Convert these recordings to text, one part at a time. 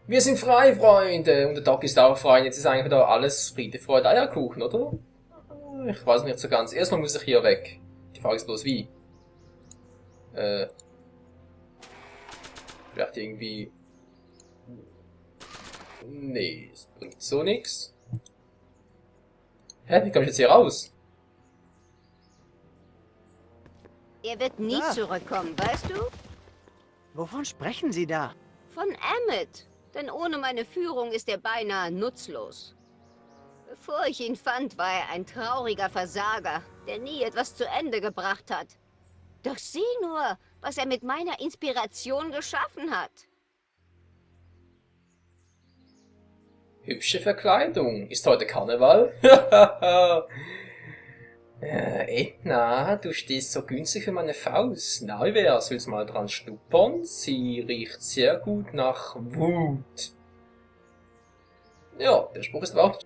Wir sind frei, Freunde! Und der Doc ist auch frei. Und jetzt ist eigentlich wieder alles Friede, Freude, Eierkuchen, oder? Ich weiß nicht so ganz. Erstmal muss ich hier weg. Die Frage ist bloß wie. Äh. Vielleicht irgendwie. Nee, es bringt so nix. Hä, wie komme ich jetzt hier raus? Er wird nie Ah. zurückkommen, weißt du? Wovon sprechen Sie da? Von Emmett. Denn ohne meine Führung ist er beinahe nutzlos. Bevor ich ihn fand, war er ein trauriger Versager, der nie etwas zu Ende gebracht hat. Doch sieh nur, was er mit meiner Inspiration geschaffen hat. Hübsche Verkleidung. Ist heute Karneval? Edna, du stehst so günstig für meine Faust. Na, wie wär's? Willst du mal dran schnuppern? Sie riecht sehr gut nach Wut. Ja, der Spruch ist auch.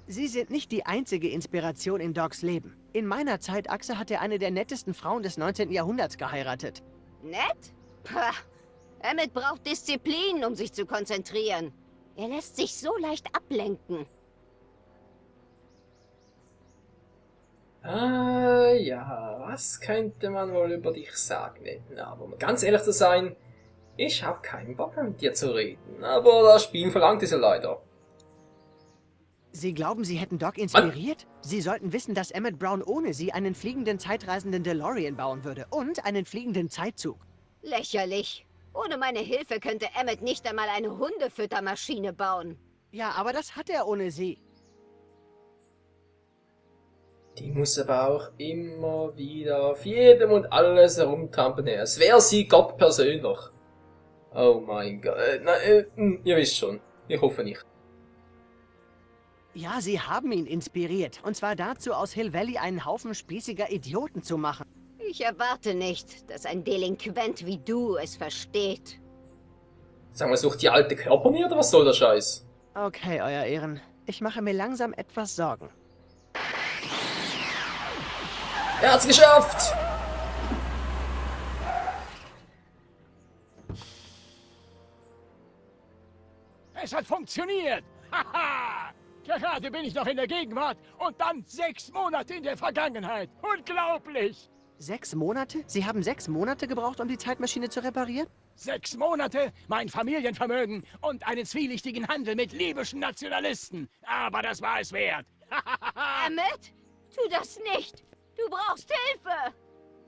Sie sind nicht die einzige Inspiration in Docs Leben. In meiner Zeitachse hat er eine der nettesten Frauen des 19. Jahrhunderts geheiratet. Nett? Pah. Emmett braucht Disziplin, um sich zu konzentrieren. Er lässt sich so leicht ablenken. Ah, ja, was könnte man wohl über dich sagen, Edna? Aber um ganz ehrlich zu sein, ich hab keinen Bock mehr mit dir zu reden. Aber das Spiel verlangt es ja leider. Sie glauben, Sie hätten Doc inspiriert? Sie sollten wissen, dass Emmett Brown ohne Sie einen fliegenden zeitreisenden DeLorean bauen würde und einen fliegenden Zeitzug. Lächerlich. Ohne meine Hilfe könnte Emmett nicht einmal eine Hundefüttermaschine bauen. Ja, aber das hat er ohne Sie. Die muss aber auch immer wieder auf jedem und alles herumtrampeln. Es wäre sie Gott persönlich. Oh mein Gott. Ihr wisst schon. Ich hoffe nicht. Ja, Sie haben ihn inspiriert. Und zwar dazu, aus Hill Valley einen Haufen spießiger Idioten zu machen. Ich erwarte nicht, dass ein Delinquent wie du es versteht. Sag mal, sucht die alte Körper mir oder was soll der Scheiß? Okay, Euer Ehren. Ich mache mir langsam etwas Sorgen. Er hat's geschafft! Es hat funktioniert! Haha! Gerade bin ich noch in der Gegenwart und dann 6 Monate in der Vergangenheit. Unglaublich! 6 Monate? Sie haben 6 Monate gebraucht, um die Zeitmaschine zu reparieren? 6 Monate, mein Familienvermögen und einen zwielichtigen Handel mit libyschen Nationalisten. Aber das war es wert. Emmett, tu das nicht! Du brauchst Hilfe!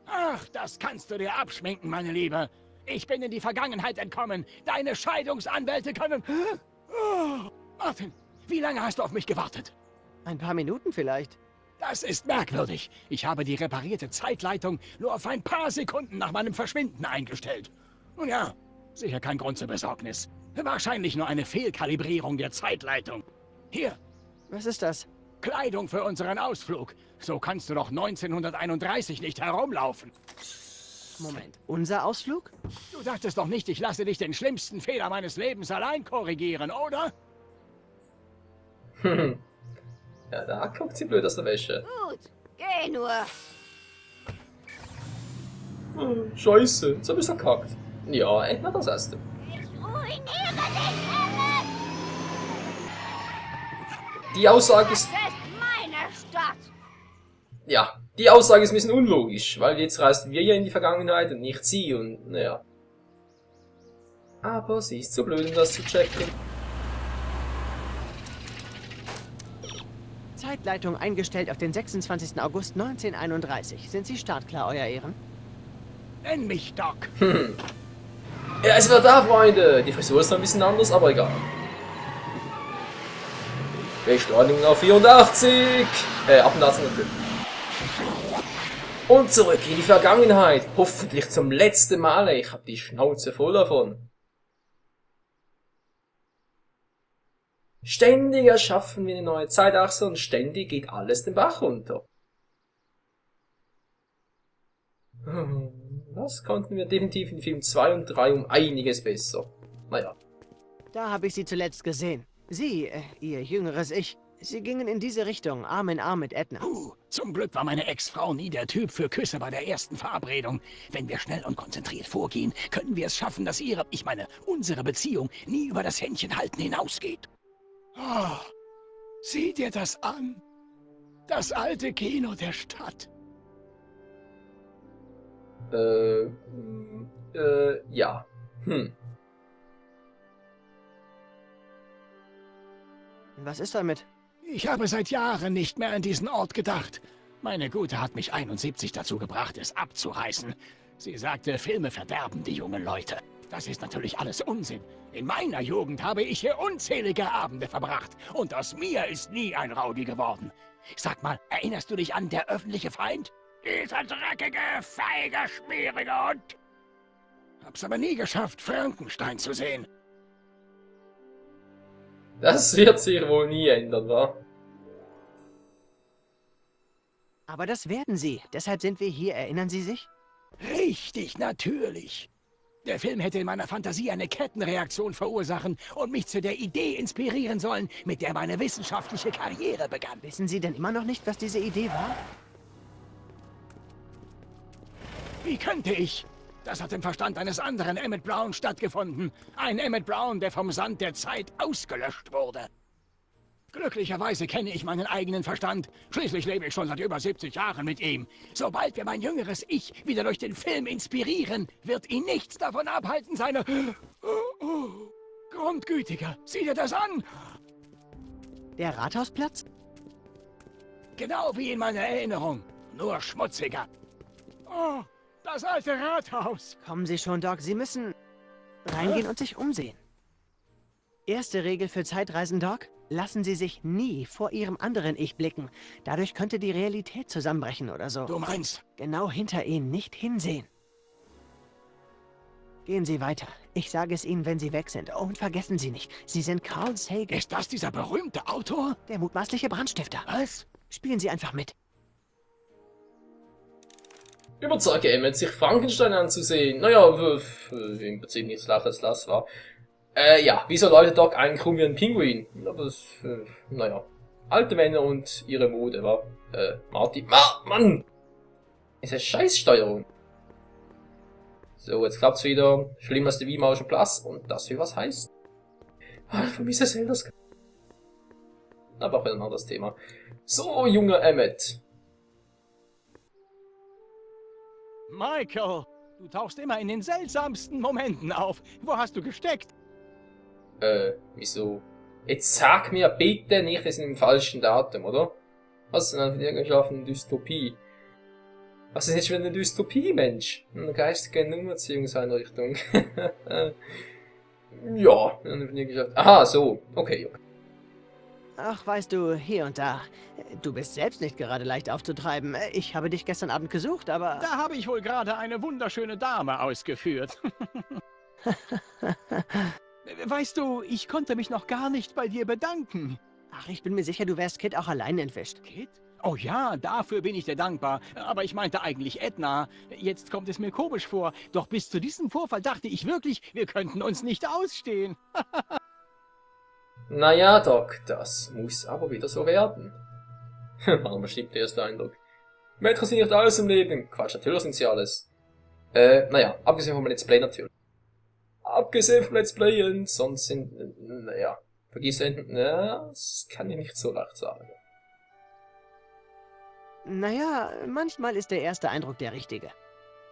Ach, das kannst du dir abschminken, meine Liebe. Ich bin in die Vergangenheit entkommen. Deine Scheidungsanwälte können... Oh, Martin, wie lange hast du auf mich gewartet? Ein paar Minuten vielleicht. Das ist merkwürdig. Ich habe die reparierte Zeitleitung nur auf ein paar Sekunden nach meinem Verschwinden eingestellt. Nun ja, sicher kein Grund zur Besorgnis. Wahrscheinlich nur eine Fehlkalibrierung der Zeitleitung. Hier, Was ist das? Kleidung für unseren Ausflug. So kannst du doch 1931 nicht herumlaufen. Moment. Unser Ausflug? Du dachtest doch nicht, ich lasse dich den schlimmsten Fehler meines Lebens allein korrigieren, oder? Ja, da guckt sie blöd aus der Wäsche. Gut, geh nur. Scheiße, jetzt hab ich's verkackt. Ja, Edna, das hast du. Ich ruiniere dich, Emmett! Die Aussage ist... Das ist meine Stadt! Ja, die Aussage ist ein bisschen unlogisch, weil jetzt reisen wir ja in die Vergangenheit und nicht sie und naja. Aber sie ist zu blöd, um das zu checken. Zeitleitung eingestellt auf den 26. August 1931. Sind Sie startklar, Euer Ehren? Nenn mich Doc. Er ist wieder da, Freunde! Die Frisur ist noch ein bisschen anders, aber egal. Beschleunigung auf 84! 88 natürlich. Und zurück in die Vergangenheit. Hoffentlich zum letzten Mal. Ich hab die Schnauze voll davon. Ständig erschaffen wir eine neue Zeitachse und ständig geht alles den Bach runter. Das konnten wir definitiv in Film 2 und 3 um einiges besser. Naja. Da habe ich Sie zuletzt gesehen. Sie, Ihr jüngeres Ich. Sie gingen in diese Richtung, Arm in Arm mit Edna. Zum Glück war meine Ex-Frau nie der Typ für Küsse bei der ersten Verabredung. Wenn wir schnell und konzentriert vorgehen, können wir es schaffen, dass unsere Beziehung nie über das Händchenhalten hinausgeht. Oh, sieh dir das an. Das alte Kino der Stadt. Ja. Was ist damit? Ich habe seit Jahren nicht mehr an diesen Ort gedacht. Meine Gute hat mich 71 dazu gebracht, es abzureißen. Sie sagte, Filme verderben die jungen Leute. Das ist natürlich alles Unsinn. In meiner Jugend habe ich hier unzählige Abende verbracht. Und aus mir ist nie ein Rowdy geworden. Sag mal, erinnerst du dich an der öffentliche Feind? Dieser dreckige, feige, schmierige Hund. Hab's aber nie geschafft, Frankenstein zu sehen. Das wird sich wohl nie ändern, wa? Aber das werden sie. Deshalb sind wir hier, erinnern Sie sich? Richtig, natürlich. Der Film hätte in meiner Fantasie eine Kettenreaktion verursachen und mich zu der Idee inspirieren sollen, mit der meine wissenschaftliche Karriere begann. Wissen Sie denn immer noch nicht, was diese Idee war? Wie könnte ich? Das hat im Verstand eines anderen Emmett Brown stattgefunden. Ein Emmett Brown, der vom Sand der Zeit ausgelöscht wurde. Glücklicherweise kenne ich meinen eigenen Verstand. Schließlich lebe ich schon seit über 70 Jahren mit ihm. Sobald wir mein jüngeres Ich wieder durch den Film inspirieren, wird ihn nichts davon abhalten, seine... Grundgütiger, sieh dir das an! Der Rathausplatz? Genau wie in meiner Erinnerung, nur schmutziger. Oh, das alte Rathaus. Kommen Sie schon, Doc. Sie müssen reingehen und sich umsehen. Erste Regel für Zeitreisen, Doc. Lassen Sie sich nie vor Ihrem anderen Ich blicken. Dadurch könnte die Realität zusammenbrechen oder so. Du meinst? Genau hinter Ihnen, nicht hinsehen. Gehen Sie weiter. Ich sage es Ihnen, wenn Sie weg sind. Oh, und vergessen Sie nicht, Sie sind Carl Sagan. Ist das dieser berühmte Autor? Der mutmaßliche Brandstifter. Was? Spielen Sie einfach mit. Überzeuge Emmett, sich Frankenstein anzusehen. Naja, im Prinzip nichts als das war. Ja, wieso läutet Doc eigentlich rum wie ein Pinguin? Aber das, naja. Alte Männer und ihre Mode, wa? Marty. Mann! Ist eine Scheißsteuerung. So, jetzt klappt's wieder. Schlimmerste wie Motion Plus. Und das will was heißen. Ah, ich vermisse Zeldas. Aber auch ein anderes Thema. So, junger Emmett. Michael, du tauchst immer in den seltsamsten Momenten auf. Wo hast du gesteckt? Wieso? Jetzt sag mir bitte nicht, wir sind im falschen Datum, oder? Was ist denn für eine Dystopie? Was ist jetzt für eine Dystopie, Mensch? Eine geistige Umerziehungseinrichtung. Ja, dann haben wir gesagt. Aha, so. Okay. Ach, weißt du, hier und da. Du bist selbst nicht gerade leicht aufzutreiben. Ich habe dich gestern Abend gesucht, aber... Da habe ich wohl gerade eine wunderschöne Dame ausgeführt. Weißt du, ich konnte mich noch gar nicht bei dir bedanken. Ach, ich bin mir sicher, du wärst Kid auch allein entwischt. Kid? Oh ja, dafür bin ich dir dankbar. Aber ich meinte eigentlich Edna. Jetzt kommt es mir komisch vor. Doch bis zu diesem Vorfall dachte ich wirklich, wir könnten uns nicht ausstehen. Naja, Doc, das muss aber wieder so werden. Warum stimmt der erste Eindruck? Mädchen sind nicht alles im Leben. Quatsch, natürlich sind sie alles. Naja, abgesehen vom Let's Play natürlich. Abgesehen vom Let's Playen, sonst sind, naja, vergissen, das kann ich nicht so leicht sagen. Naja, manchmal ist der erste Eindruck der richtige.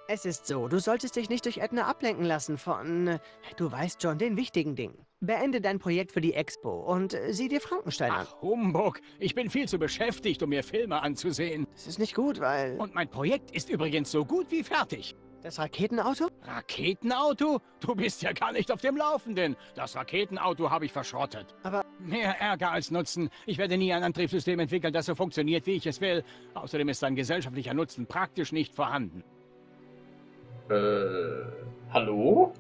Es ist so, du solltest dich nicht durch Edna ablenken lassen von, du weißt schon, den wichtigen Dingen. Beende dein Projekt für die Expo und sieh dir Frankenstein an. Ach, Humbug. Ich bin viel zu beschäftigt, um mir Filme anzusehen. Das ist nicht gut, weil... Und mein Projekt ist übrigens so gut wie fertig. Das Raketenauto? Raketenauto? Du bist ja gar nicht auf dem Laufenden. Das Raketenauto habe ich verschrottet. Aber... Mehr Ärger als Nutzen. Ich werde nie ein Antriebssystem entwickeln, das so funktioniert, wie ich es will. Außerdem ist sein gesellschaftlicher Nutzen praktisch nicht vorhanden. Hallo?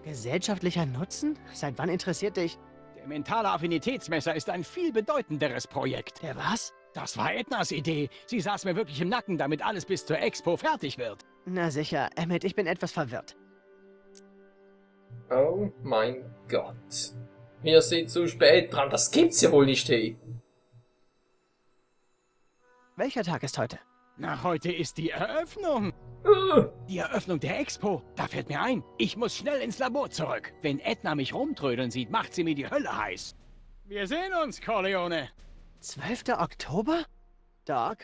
Gesellschaftlicher Nutzen? Seit wann interessiert dich? Der mentale Affinitätsmesser ist ein viel bedeutenderes Projekt. Der was? Das war Ednas Idee. Sie saß mir wirklich im Nacken, damit alles bis zur Expo fertig wird. Na sicher, Emmett, ich bin etwas verwirrt. Oh mein Gott. Wir sind zu spät dran. Das gibt's ja wohl nicht, hey. Welcher Tag ist heute? Na, heute ist die Eröffnung. Die Eröffnung der Expo. Da fällt mir ein, ich muss schnell ins Labor zurück. Wenn Edna mich rumtrödeln sieht, macht sie mir die Hölle heiß. Wir sehen uns, Corleone. 12. Oktober? Doc?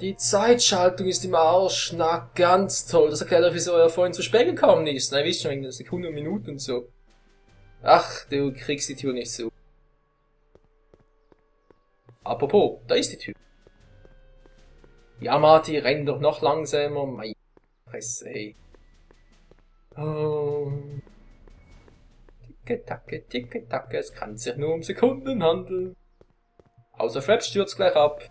Die Zeitschaltung ist im Arsch. Na, ganz toll. Das erklärt euch, wieso er vorhin zu spät gekommen ist. Na, ihr wisst schon, wegen der Sekunden und Minuten und so. Ach, du kriegst die Tür nicht zu. Apropos, da ist die Tür. Ja, Marty, renn doch noch langsamer. Meine Fresse, hey. Oh. Ticke, tacke, es kann sich nur um Sekunden handeln. Außer Fraps stürzt gleich ab.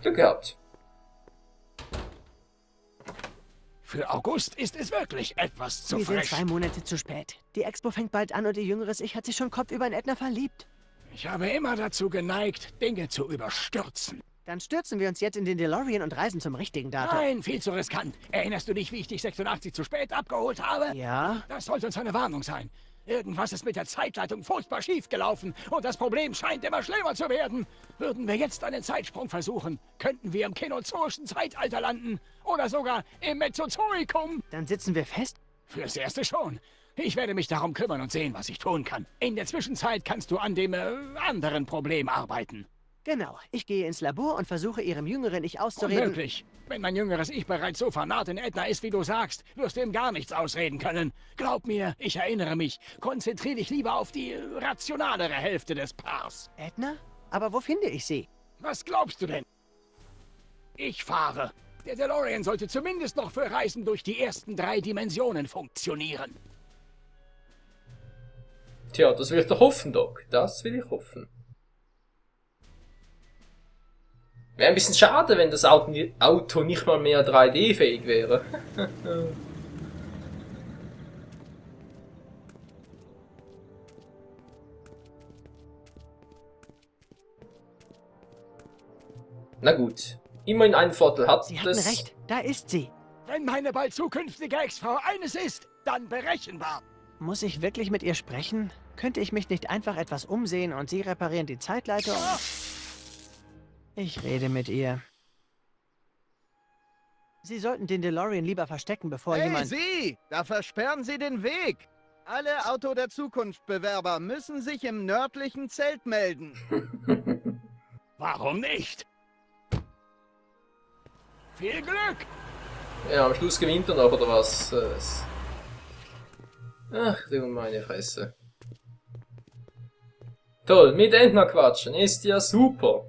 Glück gehabt. Für August ist es wirklich etwas zu Wir sind frisch. 2 Monate zu spät. Die Expo fängt bald an und ihr jüngeres Ich hat sich schon kopfüber in Edna verliebt. Ich habe immer dazu geneigt, Dinge zu überstürzen. Dann stürzen wir uns jetzt in den DeLorean und reisen zum richtigen Datum. Nein, viel zu riskant. Erinnerst du dich, wie ich dich 86 zu spät abgeholt habe? Ja? Das sollte uns eine Warnung sein. Irgendwas ist mit der Zeitleitung furchtbar schief gelaufen und das Problem scheint immer schlimmer zu werden. Würden wir jetzt einen Zeitsprung versuchen, könnten wir im kenozoischen Zeitalter landen oder sogar im Mesozoikum. Dann sitzen wir fest? Fürs Erste schon. Ich werde mich darum kümmern und sehen, was ich tun kann. In der Zwischenzeit kannst du an dem anderen Problem arbeiten. Genau. Ich gehe ins Labor und versuche ihrem jüngeren Ich auszureden. Unmöglich. Wenn mein jüngeres Ich bereits so fanat in Edna ist, wie du sagst, wirst du ihm gar nichts ausreden können. Glaub mir, ich erinnere mich. Konzentrier dich lieber auf die rationalere Hälfte des Paars. Edna? Aber wo finde ich sie? Was glaubst du denn? Ich fahre. Der DeLorean sollte zumindest noch für Reisen durch die ersten 3 Dimensionen funktionieren. Tja, das will ich doch hoffen, Doc. Das will ich hoffen. Wäre ein bisschen schade, wenn das Auto nicht mal mehr 3D-fähig wäre. Na gut. Immerhin einen Vorteil hat Sie hatten das. recht. Da ist sie. Wenn meine bald zukünftige Ex-Frau eines ist, dann berechenbar. Muss ich wirklich mit ihr sprechen? Könnte ich mich nicht einfach etwas umsehen und Sie reparieren die Zeitleitung? Ich rede mit ihr. Sie sollten den DeLorean lieber verstecken, bevor Hey jemand... Sie, da versperren Sie den Weg. Alle Auto der Zukunft-Bewerber müssen sich im nördlichen Zelt melden. Warum nicht? Viel Glück! Ja, am Schluss gewinnt er noch, oder was? Ach du meine Fresse. Toll, mit Edna quatschen, ist ja super.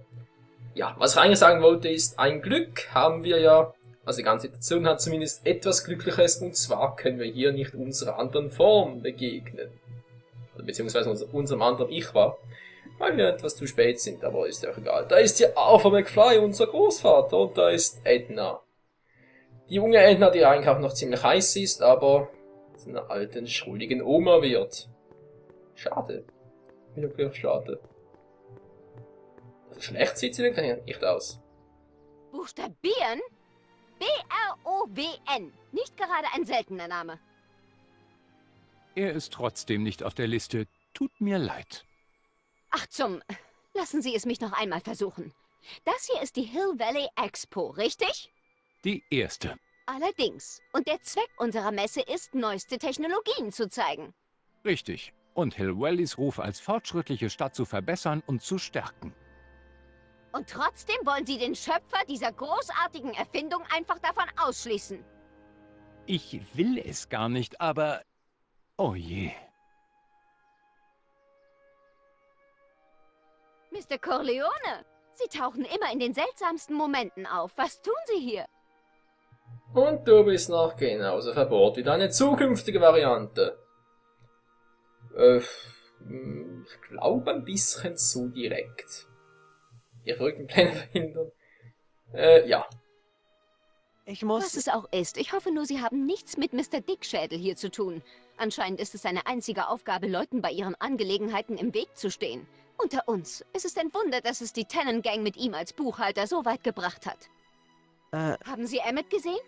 Ja, was ich eigentlich sagen wollte ist, ein Glück haben wir ja, also die ganze Situation hat zumindest etwas Glückliches, und zwar können wir hier nicht unserer anderen Form begegnen. Oder beziehungsweise unserem anderen Ich war, weil wir etwas zu spät sind, aber ist ja auch egal. Da ist ja Arthur McFly, unser Großvater, und da ist Edna. Die junge Edna, die eigentlich auch noch ziemlich heiß ist, aber zu einer alten, schuldigen Oma wird. Schade. Wirklich schade. Also schlecht sieht sie denn nicht aus. Buchstabieren? B-R-O-W-N. Nicht gerade ein seltener Name. Er ist trotzdem nicht auf der Liste. Tut mir leid. Ach lassen Sie es mich noch einmal versuchen. Das hier ist die Hill Valley Expo, richtig? Die erste. Allerdings. Und der Zweck unserer Messe ist, neueste Technologien zu zeigen. Richtig. Und Hill Valleys Ruf als fortschrittliche Stadt zu verbessern und zu stärken. Und trotzdem wollen Sie den Schöpfer dieser großartigen Erfindung einfach davon ausschließen. Ich will es gar nicht, aber... Oh je. Mr. Corleone, Sie tauchen immer in den seltsamsten Momenten auf. Was tun Sie hier? Und du bist noch genauso verbohrt wie deine zukünftige Variante. Ich glaube ein bisschen zu direkt. Ihr verrückten Pläne verhindern. Ja. Ich muss... Was es auch ist, ich hoffe nur, Sie haben nichts mit Mr. Dickschädel hier zu tun. Anscheinend ist es seine einzige Aufgabe, Leuten bei ihren Angelegenheiten im Weg zu stehen. Unter uns, es ist ein Wunder, dass es die Tannen Gang mit ihm als Buchhalter so weit gebracht hat. Haben Sie Emmett gesehen?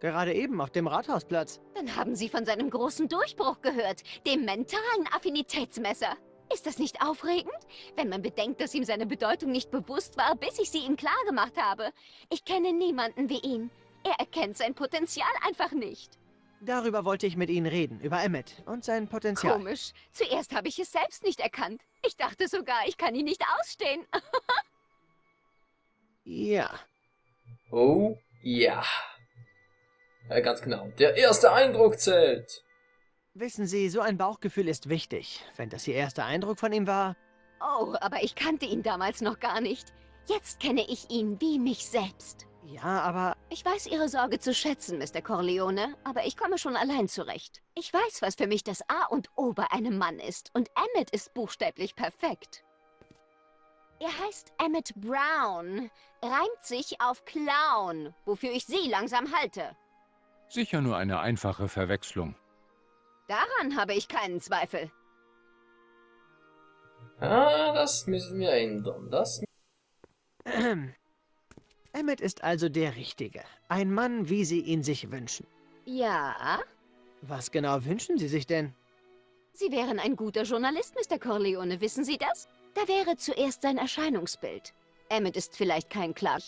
Gerade eben auf dem Rathausplatz. Dann haben Sie von seinem großen Durchbruch gehört, dem mentalen Affinitätsmesser. Ist das nicht aufregend? Wenn man bedenkt, dass ihm seine Bedeutung nicht bewusst war, bis ich sie ihm klargemacht habe. Ich kenne niemanden wie ihn. Er erkennt sein Potenzial einfach nicht. Darüber wollte ich mit Ihnen reden, über Emmet und sein Potenzial. Komisch. Zuerst habe ich es selbst nicht erkannt. Ich dachte sogar, ich kann ihn nicht ausstehen. Ja. Oh, ja. Ja, ganz genau. Der erste Eindruck zählt. Wissen Sie, so ein Bauchgefühl ist wichtig. Wenn das Ihr erster Eindruck von ihm war... Oh, aber ich kannte ihn damals noch gar nicht. Jetzt kenne ich ihn wie mich selbst. Ja, aber... Ich weiß Ihre Sorge zu schätzen, Mr. Corleone, aber ich komme schon allein zurecht. Ich weiß, was für mich das A und O bei einem Mann ist, und Emmet ist buchstäblich perfekt. Er heißt Emmet Brown, reimt sich auf Clown, wofür ich Sie langsam halte. Sicher nur eine einfache Verwechslung. Daran habe ich keinen Zweifel. Ah, das müssen wir ändern. Emmet ist also der Richtige. Ein Mann, wie Sie ihn sich wünschen. Ja? Was genau wünschen Sie sich denn? Sie wären ein guter Journalist, Mr. Corleone, wissen Sie das? Da wäre zuerst sein Erscheinungsbild. Emmet ist vielleicht kein Clark.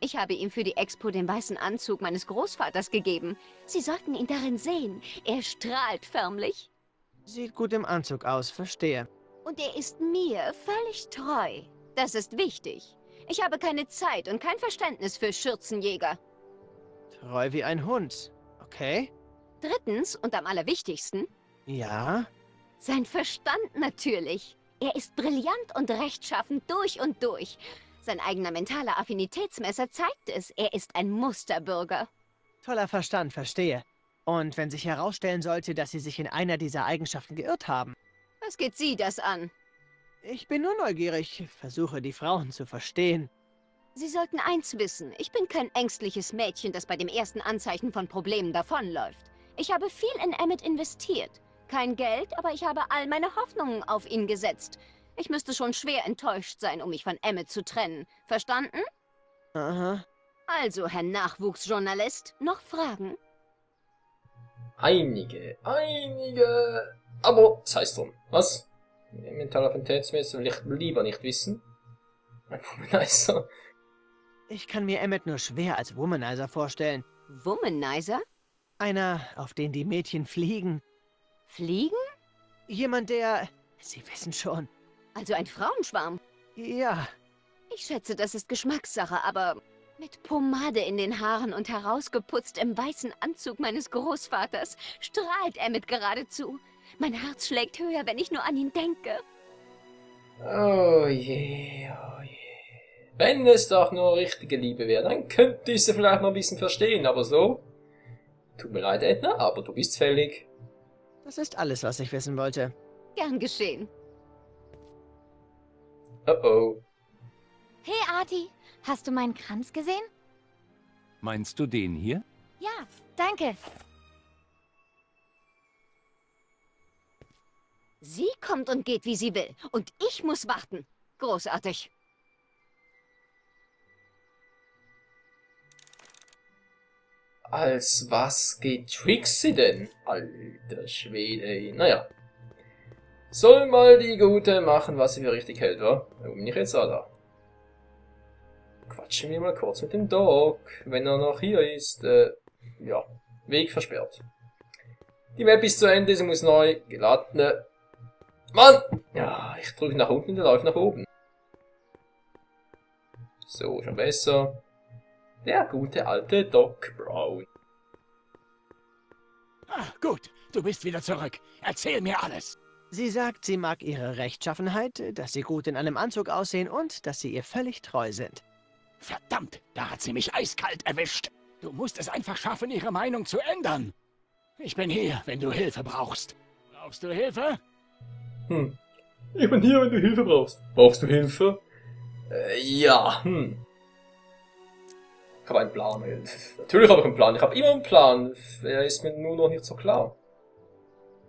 Ich habe ihm für die Expo den weißen Anzug meines Großvaters gegeben. Sie sollten ihn darin sehen. Er strahlt förmlich. Sieht gut im Anzug aus, verstehe. Und er ist mir völlig treu. Das ist wichtig. Ich habe keine Zeit und kein Verständnis für Schürzenjäger. Treu wie ein Hund. Okay. Drittens und am allerwichtigsten, Ja? sein Verstand natürlich. Er ist brillant und rechtschaffen durch und durch. Sein eigener mentaler Affinitätsmesser zeigt es. Er ist ein Musterbürger. Toller Verstand, verstehe. Und wenn sich herausstellen sollte, dass Sie sich in einer dieser Eigenschaften geirrt haben? Was geht Sie das an? Ich bin nur neugierig, versuche die Frauen zu verstehen. Sie sollten eins wissen. Ich bin kein ängstliches Mädchen, das bei dem ersten Anzeichen von Problemen davonläuft. Ich habe viel in Emmet investiert. Kein Geld, aber ich habe all meine Hoffnungen auf ihn gesetzt. Ich müsste schon schwer enttäuscht sein, um mich von Emmet zu trennen. Verstanden? Aha. Also, Herr Nachwuchsjournalist, noch Fragen? Einige. Aber sei es drum. Was? Mentaler Affinitätsmesser will ich lieber nicht wissen. Ein Womanizer. Ich kann mir Emmet nur schwer als Womanizer vorstellen. Womanizer? Einer, auf den die Mädchen fliegen. Fliegen? Jemand, der... Sie wissen schon. Also ein Frauenschwarm? Ja, Ich schätze, das ist Geschmackssache, aber mit Pomade in den Haaren und herausgeputzt im weißen Anzug meines Großvaters strahlt Emmet geradezu. Mein Herz schlägt höher, wenn ich nur an ihn denke. Oh je, oh je. Wenn es doch nur richtige Liebe wäre, dann könnte ich sie vielleicht noch ein bisschen verstehen, aber so? Tut mir leid, Edna, aber du bist fällig. das ist alles, was ich wissen wollte. Gern geschehen. Oh oh. Hey Artie, hast du meinen Kranz gesehen? Meinst du den hier? Ja, danke. Sie kommt und geht, wie sie will. Und ich muss warten. Großartig. Als was geht Trixie denn? Alter Schwede. Naja. Soll mal die Gute machen, was sie für richtig hält, wa? Wo bin ich jetzt da? Quatschen wir mal kurz mit dem Doc, wenn er noch hier ist. Ja, Weg versperrt. Die Map ist zu Ende, sie muss neu geladen. Mann! Ja, ich drücke nach unten und der läuft nach oben. So, schon besser. Der gute alte Doc Brown. Ah, gut, du bist wieder zurück. Erzähl mir alles. Sie sagt, sie mag ihre Rechtschaffenheit, dass sie gut in einem Anzug aussehen und dass sie ihr völlig treu sind. Verdammt, da hat sie mich eiskalt erwischt. Du musst es einfach schaffen, ihre Meinung zu ändern. Ich bin hier, wenn du Hilfe brauchst. Brauchst du Hilfe? Ich bin hier, wenn du Hilfe brauchst. Brauchst du Hilfe? Ja, Ich habe einen Plan. Natürlich habe ich einen Plan. Ich habe immer einen Plan. Er ist mir nur noch nicht so klar.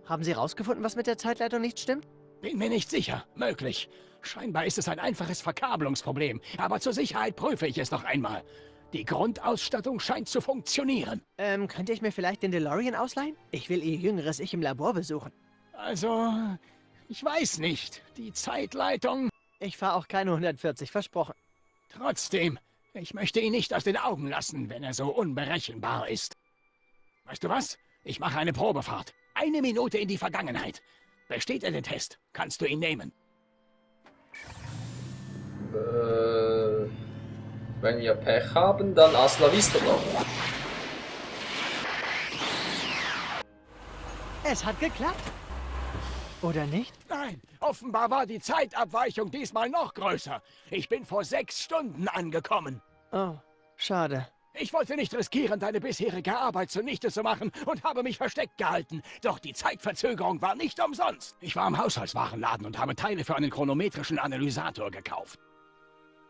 Haben Sie rausgefunden, was mit der Zeitleitung nicht stimmt? Bin mir nicht sicher. Möglich. Scheinbar ist es ein einfaches Verkabelungsproblem. Aber zur Sicherheit prüfe ich es noch einmal. Die Grundausstattung scheint zu funktionieren. Könnt ihr ich mir vielleicht den DeLorean ausleihen? Ich will ihr jüngeres Ich im Labor besuchen. Also, ich weiß nicht. Die Zeitleitung... Ich fahre auch keine 140, versprochen. Trotzdem, ich möchte ihn nicht aus den Augen lassen, wenn er so unberechenbar ist. Weißt du was? Ich mache eine Probefahrt. 1 Minute in die Vergangenheit. Besteht er den Test, kannst du ihn nehmen. Wenn wir Pech haben, dann hasta la vista noch. Es hat geklappt. Oder nicht? Nein, offenbar war die Zeitabweichung diesmal noch größer. Ich bin vor 6 Stunden angekommen. Oh, schade. Ich wollte nicht riskieren, deine bisherige Arbeit zunichte zu machen und habe mich versteckt gehalten. Doch die Zeitverzögerung war nicht umsonst. Ich war im Haushaltswarenladen und habe Teile für einen chronometrischen Analysator gekauft.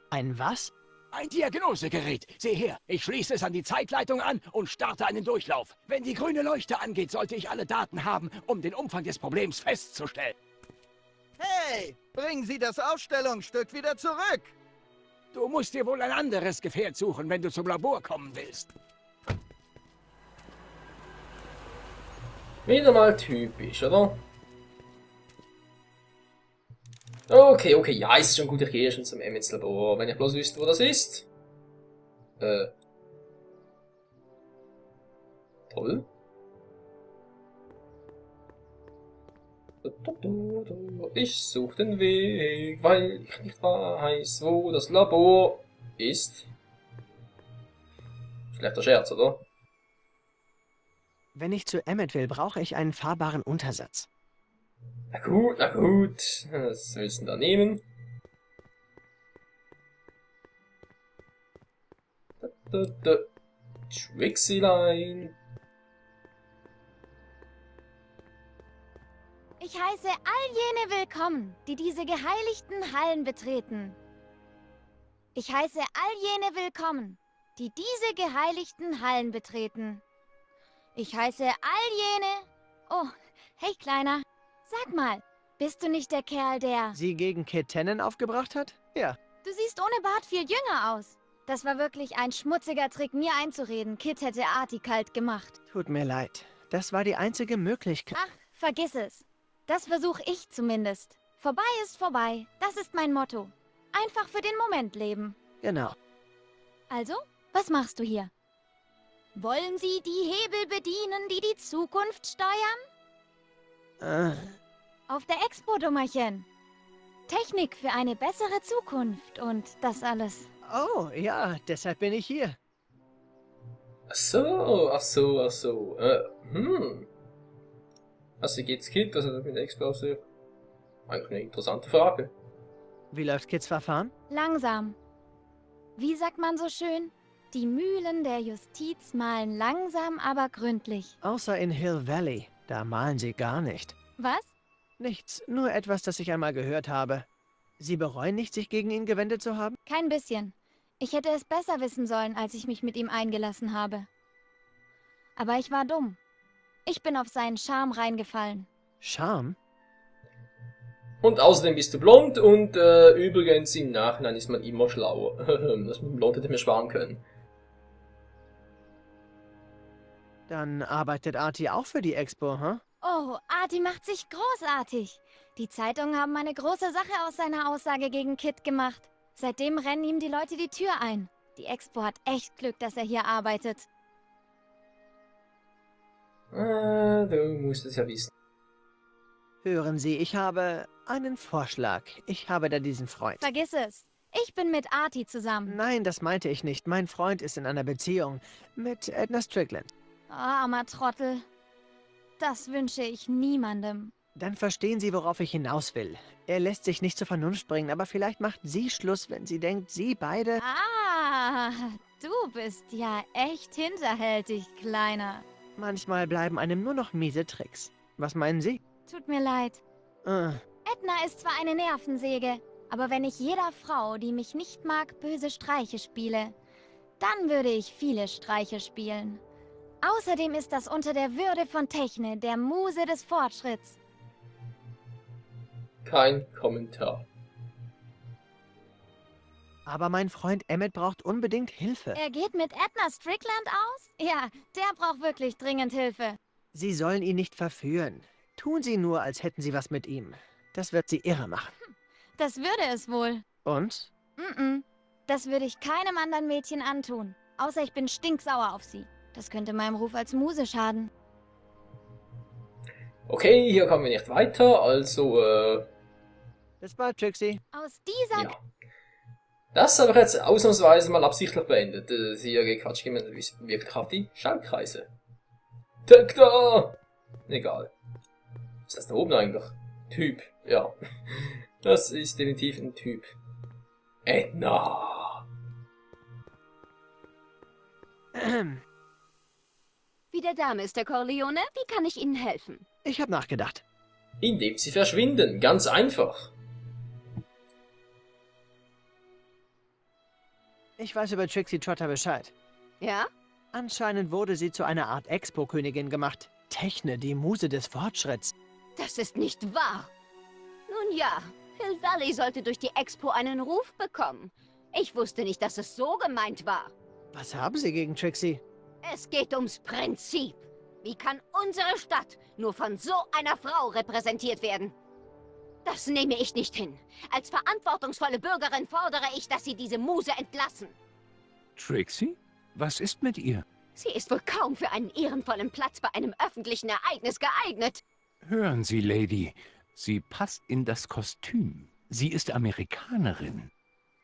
Ein was? Ein Diagnosegerät. Sieh her, ich schließe es an die Zeitleitung an und starte einen Durchlauf. Wenn die grüne Leuchte angeht, sollte ich alle Daten haben, um den Umfang des Problems festzustellen. Hey, bringen Sie das Ausstellungsstück wieder zurück! Du musst dir wohl ein anderes Gefährt suchen, wenn du zum Labor kommen willst. Wieder mal typisch, oder? Okay, ja, ist schon gut, ich gehe schon zum Emmets Labor, wenn ich bloß wüsste, wo das ist. Toll. Ich suche den Weg, weil ich nicht weiß, wo das Labor ist. Schlechter Scherz, oder? Wenn ich zu Emmet will, brauche ich einen fahrbaren Untersatz. Na gut, na gut. Was willst du denn da nehmen? Trixiline. Ich heiße all jene willkommen, die diese geheiligten Hallen betreten. Ich heiße all jene willkommen, die diese geheiligten Hallen betreten. Ich heiße all jene... Oh, hey Kleiner, sag mal, bist du nicht der Kerl, der... Sie gegen Kid Tannen aufgebracht hat? Ja. Du siehst ohne Bart viel jünger aus. Das war wirklich ein schmutziger Trick, mir einzureden, Kid hätte Artie kalt gemacht. Tut mir leid. Das war die einzige Möglichkeit. Ach, vergiss es. Das versuche ich zumindest. Vorbei ist vorbei. Das ist mein Motto. Einfach für den Moment leben. Genau. Also, was machst du hier? Wollen Sie die Hebel bedienen, die die Zukunft steuern? Auf der Expo, Dummerchen. Technik für eine bessere Zukunft und das alles. Oh, ja, deshalb bin ich hier. Ach so. Also geht's Kind, was hat das mit der Explosive? Eigentlich eine interessante Frage. Wie läuft Kids Verfahren? Langsam. Wie sagt man so schön? Die Mühlen der Justiz mahlen langsam, aber gründlich. Außer in Hill Valley. Da malen sie gar nicht. Was? Nichts, nur etwas, das ich einmal gehört habe. Sie bereuen nicht, sich gegen ihn gewendet zu haben? Kein bisschen. Ich hätte es besser wissen sollen, als ich mich mit ihm eingelassen habe. Aber ich war dumm. Ich bin auf seinen Charme reingefallen. Charme? Und außerdem bist du blond und übrigens im Nachhinein ist man immer schlauer. Das mit dem Blond hätte mir sparen können. Dann arbeitet Artie auch für die Expo, hm? Oh, Artie macht sich großartig. Die Zeitungen haben eine große Sache aus seiner Aussage gegen Kid gemacht. Seitdem rennen ihm die Leute die Tür ein. Die Expo hat echt Glück, dass er hier arbeitet. Du musst es ja wissen. Hören Sie, ich habe einen Vorschlag. Ich habe da diesen Freund. Vergiss es. Ich bin mit Artie zusammen. Nein, das meinte ich nicht. Mein Freund ist in einer Beziehung mit Edna Strickland. Oh, armer Trottel. Das wünsche ich niemandem. Dann verstehen Sie, worauf ich hinaus will. Er lässt sich nicht zur Vernunft bringen, aber vielleicht macht sie Schluss, wenn sie denkt, Sie beide... Ah, du bist ja echt hinterhältig, Kleiner. Manchmal bleiben einem nur noch miese Tricks. Was meinen Sie? Tut mir leid. Äh, Edna ist zwar eine Nervensäge, aber wenn ich jeder Frau, die mich nicht mag, böse Streiche spiele, dann würde ich viele Streiche spielen. Außerdem ist das unter der Würde von Techne, der Muse des Fortschritts. Kein Kommentar. Aber mein Freund Emmett braucht unbedingt Hilfe. Er geht mit Edna Strickland aus? Ja, der braucht wirklich dringend Hilfe. Sie sollen ihn nicht verführen. Tun Sie nur, als hätten Sie was mit ihm. Das wird Sie irre machen. Das würde es wohl. Und? Das würde ich keinem anderen Mädchen antun. Außer ich bin stinksauer auf sie. Das könnte meinem Ruf als Muse schaden. Okay, hier kommen wir nicht weiter, also, Bis bald, Trixie. Aus dieser... ja. Das habe ich jetzt ausnahmsweise mal absichtlich beendet. Hier quatscht jemand wirklich auf die Schaltkreise. Tag da! Egal. Was ist das da oben eigentlich? Typ, ja. Das ist definitiv ein Typ. Edna! Wie der Dame ist, der Corleone. Wie kann ich Ihnen helfen? Ich habe nachgedacht. Indem sie verschwinden, ganz einfach. Ich weiß über Trixie Trotter Bescheid. Ja? Anscheinend wurde sie zu einer Art Expo-Königin gemacht. Techne, die Muse des Fortschritts. Das ist nicht wahr. Nun ja, Hill Valley sollte durch die Expo einen Ruf bekommen. Ich wusste nicht, dass es so gemeint war. Was haben Sie gegen Trixie? Es geht ums Prinzip. Wie kann unsere Stadt nur von so einer Frau repräsentiert werden? Das nehme ich nicht hin. Als verantwortungsvolle Bürgerin fordere ich, dass Sie diese Muse entlassen. Trixie? Was ist mit ihr? Sie ist wohl kaum für einen ehrenvollen Platz bei einem öffentlichen Ereignis geeignet. Hören Sie, Lady. Sie passt in das Kostüm. Sie ist Amerikanerin.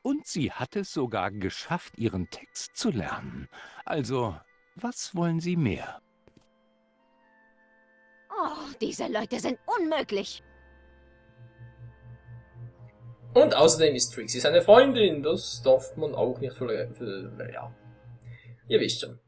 Und sie hat es sogar geschafft, ihren Text zu lernen. Also, was wollen Sie mehr? Oh, diese Leute sind unmöglich. Und außerdem ist Trixie seine Freundin. Das darf man auch nicht ja. Ihr wisst schon.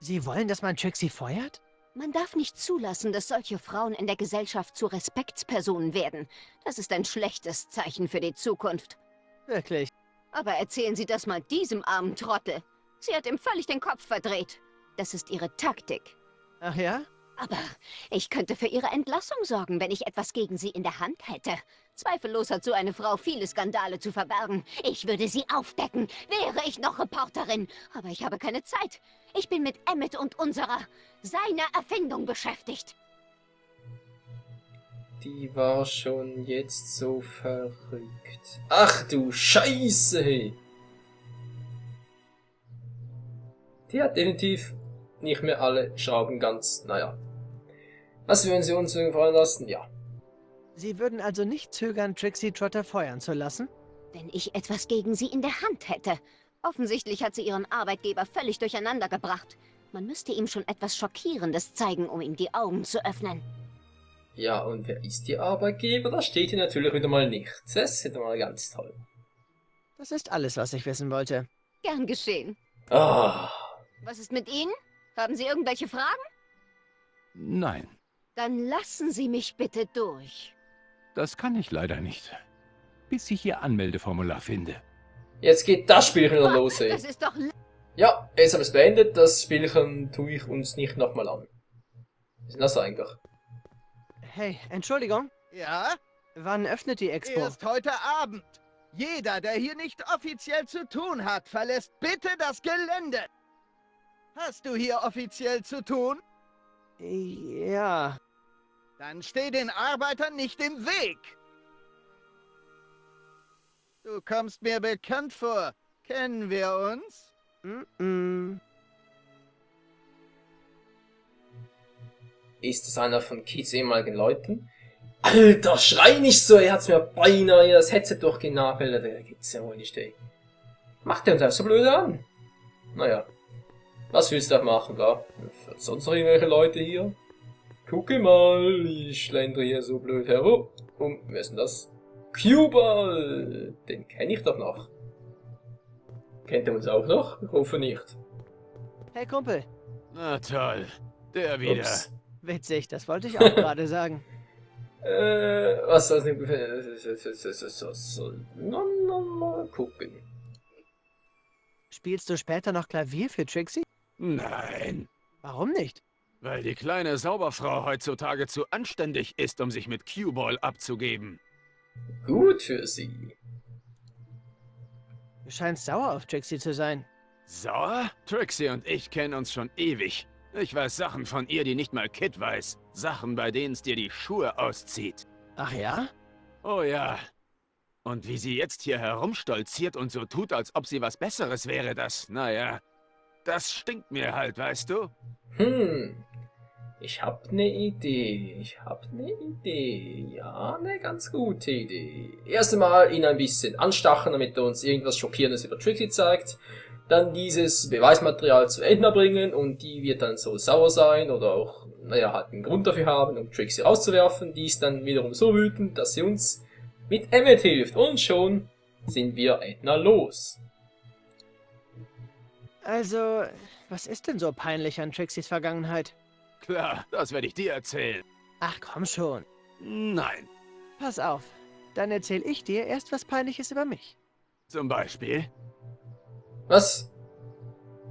Sie wollen, dass man Trixie feuert? Man darf nicht zulassen, dass solche Frauen in der Gesellschaft zu Respektspersonen werden. Das ist ein schlechtes Zeichen für die Zukunft. Wirklich? Aber erzählen Sie das mal diesem armen Trottel. Sie hat ihm völlig den Kopf verdreht. Das ist ihre Taktik. Ach ja? Aber ich könnte für ihre Entlassung sorgen, wenn ich etwas gegen sie in der Hand hätte. Zweifellos hat so eine Frau viele Skandale zu verbergen. Ich würde sie aufdecken, wäre ich noch Reporterin. Aber ich habe keine Zeit. Ich bin mit Emmett und seiner Erfindung beschäftigt. Die war schon jetzt so verrückt. Ach du Scheiße! Hey. Die hat definitiv nicht mehr alle Schrauben ganz, naja. Was würden Sie uns gefallen lassen? Ja. Sie würden also nicht zögern, Trixie Trotter feuern zu lassen? Wenn ich etwas gegen sie in der Hand hätte. Offensichtlich hat sie ihren Arbeitgeber völlig durcheinander gebracht. Man müsste ihm schon etwas Schockierendes zeigen, um ihm die Augen zu öffnen. Ja, und wer ist Ihr Arbeitgeber? Das steht hier natürlich wieder mal nicht. Das ist wieder mal ganz toll. Das ist alles, was ich wissen wollte. Gern geschehen. Ah. Was ist mit Ihnen? Haben Sie irgendwelche Fragen? Nein, Dann lassen Sie mich bitte durch. das kann ich leider nicht. Bis ich Ihr Anmeldeformular finde. Jetzt geht das Spielchen wieder los, ey. Das ist doch... Ja, jetzt haben wir es beendet. Das Spielchen tue ich uns nicht nochmal an. Was ist denn das eigentlich? Hey, Entschuldigung. Ja? Wann öffnet die Expo? Erst heute Abend. Jeder, der hier nicht offiziell zu tun hat, verlässt bitte das Gelände. Hast du hier offiziell zu tun? Ja. Dann steh den Arbeitern nicht im Weg. Du kommst mir bekannt vor. Kennen wir uns? Ist das einer von Kids ehemaligen Leuten? Alter, schrei nicht so, er hat's mir beinahe hier das Headset durchgenagelt. Da gibt's ja wohl nicht, ey. Macht der uns einfach so blöd an? Naja. Was willst du da machen, da? Sonst noch irgendwelche Leute hier? Gucke mal, ich schlendere hier so blöd herum. Wer ist denn das? Cubal! Den kenne ich doch noch. Kennt er uns auch noch? Ich hoffe nicht. Hey Kumpel. Na toll, der wieder. Ups. Witzig, das wollte ich auch gerade sagen. Was soll das denn? Mal gucken. Spielst du später noch Klavier für Trixie? Nein, Warum nicht? weil die kleine Sauberfrau heutzutage zu anständig ist, um sich mit Cue-Ball abzugeben. Gut für sie. Du scheinst sauer auf Trixie zu sein. Sauer? Trixie und ich kennen uns schon ewig. Ich weiß Sachen von ihr, die nicht mal Kid weiß. Sachen, bei denen es dir die Schuhe auszieht. Ach ja? Oh ja. Und wie sie jetzt hier herumstolziert und so tut, als ob sie was Besseres wäre, naja, das stinkt mir halt, weißt du? Ich hab ne Idee. Ja, ne ganz gute Idee. Erst einmal ihn ein bisschen anstachen, damit er uns irgendwas Schockierendes über Trixie zeigt. Dann dieses Beweismaterial zu Edna bringen und die wird dann so sauer sein oder auch, naja, halt einen Grund dafür haben, um Trixie rauszuwerfen. Die ist dann wiederum so wütend, dass sie uns mit Emmet hilft und schon sind wir Edna los. Also, was ist denn so peinlich an Trixies Vergangenheit? Klar, das werde ich dir erzählen. Ach komm schon. Nein. Pass auf. Dann erzähl ich dir erst was Peinliches über mich. Zum Beispiel? Was?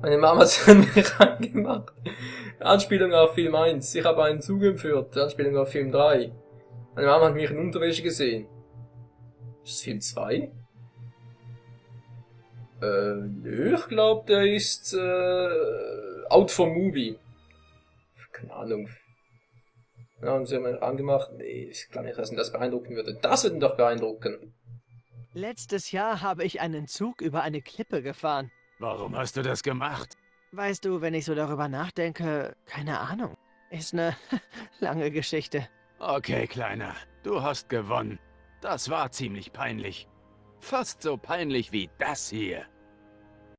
Meine Mama hat an mich reingemacht. Anspielung auf Film 1. Ich habe einen Zug entführt. Anspielung auf Film 3. Meine Mama hat mich in Unterwäsche gesehen. Ist das Film 2? Nö, ich glaube, der ist out for movie. Keine Ahnung. Ja, haben sie mal angemacht? Nee, ich glaube nicht, dass ihn das beeindrucken würde. Das würde ihn doch beeindrucken. Letztes Jahr habe ich einen Zug über eine Klippe gefahren. Warum hast du das gemacht? Weißt du, wenn ich so darüber nachdenke, keine Ahnung. Ist eine lange Geschichte. Okay, Kleiner, du hast gewonnen. Das war ziemlich peinlich. Fast so peinlich wie das hier.